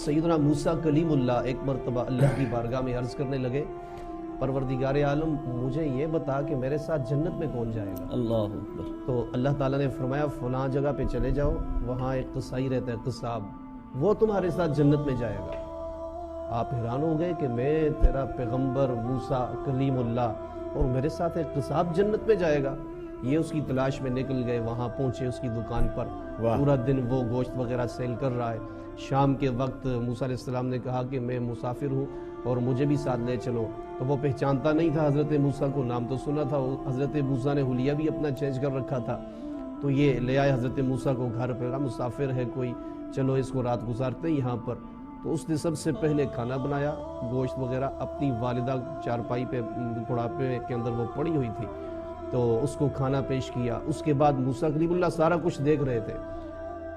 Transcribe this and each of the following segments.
سیدنا موسیٰ کلیم اللہ ایک مرتبہ اللہ کی بارگاہ میں عرض کرنے لگے، پروردگار عالم مجھے یہ بتا کہ میرے ساتھ جنت میں کون جائے گا۔ اللہ اکبر۔ تو اللہ تعالیٰ نے فرمایا فلاں جگہ پہ چلے جاؤ، وہاں ایک قصائی رہتا ہے قصاب، وہ تمہارے ساتھ جنت میں جائے گا۔ آپ حیران ہو گئے کہ میں تیرا پیغمبر موسیٰ کلیم اللہ اور میرے ساتھ ایک قصاب جنت میں جائے گا۔ یہ اس کی تلاش میں نکل گئے، وہاں پہنچے اس کی دکان پر، پورا دن وہ گوشت وغیرہ سیل کر رہا ہے۔ شام کے وقت موسیٰ علیہ السلام نے کہا کہ میں مسافر ہوں اور مجھے بھی ساتھ لے چلو، تو وہ پہچانتا نہیں تھا حضرت موسیٰ کو، نام تو سنا تھا، حضرت موسیٰ نے حلیہ بھی اپنا چینج کر رکھا تھا، تو یہ لے آئے حضرت موسیٰ کو گھر پہ، مسافر ہے کوئی، چلو اس کو رات گزارتے ہیں یہاں پر۔ تو اس نے سب سے پہلے کھانا بنایا، گوشت وغیرہ، اپنی والدہ چارپائی پہ بڑھاپے کے اندر وہ پڑی ہوئی تھی، تو اس کو کھانا پیش کیا۔ اس کے بعد موسیٰ کلیم اللہ سارا کچھ دیکھ رہے تھے۔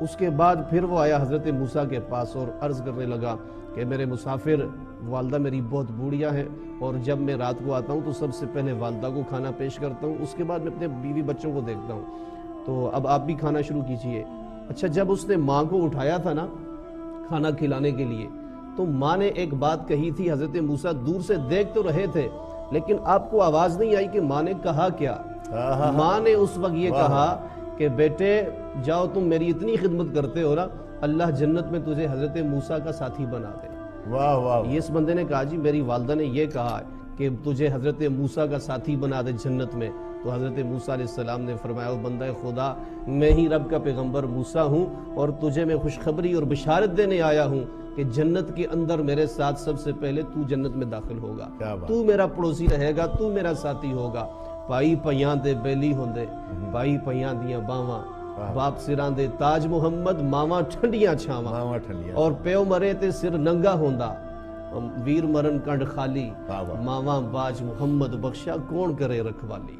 اس کے بعد پھر وہ آیا حضرت موسیٰ کے پاس اور عرض کرنے لگا کہ میرے مسافر، والدہ میری بہت بوڑھیا ہے اور جب میں رات کو آتا ہوں تو سب سے پہلے والدہ کو کھانا پیش کرتا ہوں، اس کے بعد میں اپنے بیوی بچوں کو دیکھتا ہوں، تو اب آپ بھی کھانا شروع کیجئے۔ اچھا، جب اس نے ماں کو اٹھایا تھا نا کھانا کھلانے کے لیے، تو ماں نے ایک بات کہی تھی، حضرت موسیٰ دور سے دیکھ تو رہے تھے لیکن آپ کو آواز نہیں آئی کہ ماں نے کہا کیا۔ ماں نے اس وقت یہ کہا کہ بیٹے جاؤ، تم میری اتنی خدمت کرتے ہو نا، اللہ جنت میں تجھے حضرت موسیٰ کا ساتھی بنا دے۔ واہ واہ۔ یہ اس بندے نے کہا جی میری والدہ نے یہ کہا کہ تجھے حضرت موسیٰ کا ساتھی بنا دے جنت میں۔ تو حضرت موسیٰ علیہ السلام نے فرمایا، او بندہ خدا، میں ہی رب کا پیغمبر موسیٰ ہوں اور تجھے میں خوشخبری اور بشارت دینے آیا ہوں کہ جنت کے اندر میرے ساتھ سب سے پہلے تو جنت میں داخل ہوگا، تو میرا پڑوسی رہے گا، تو میرا ساتھی ہوگا۔ پائی پیاں دے بیلی ہوندے، پائی پیاں دیاں باواں، باپ سراں دے تاج محمد، ماواں ٹھنڈیاں چھاواں، اور پیو مرے تے سر ننگا ہوندا، ویر مرن کنڈ خالی، ماواں باج محمد بخشا کون کرے رکھوالی۔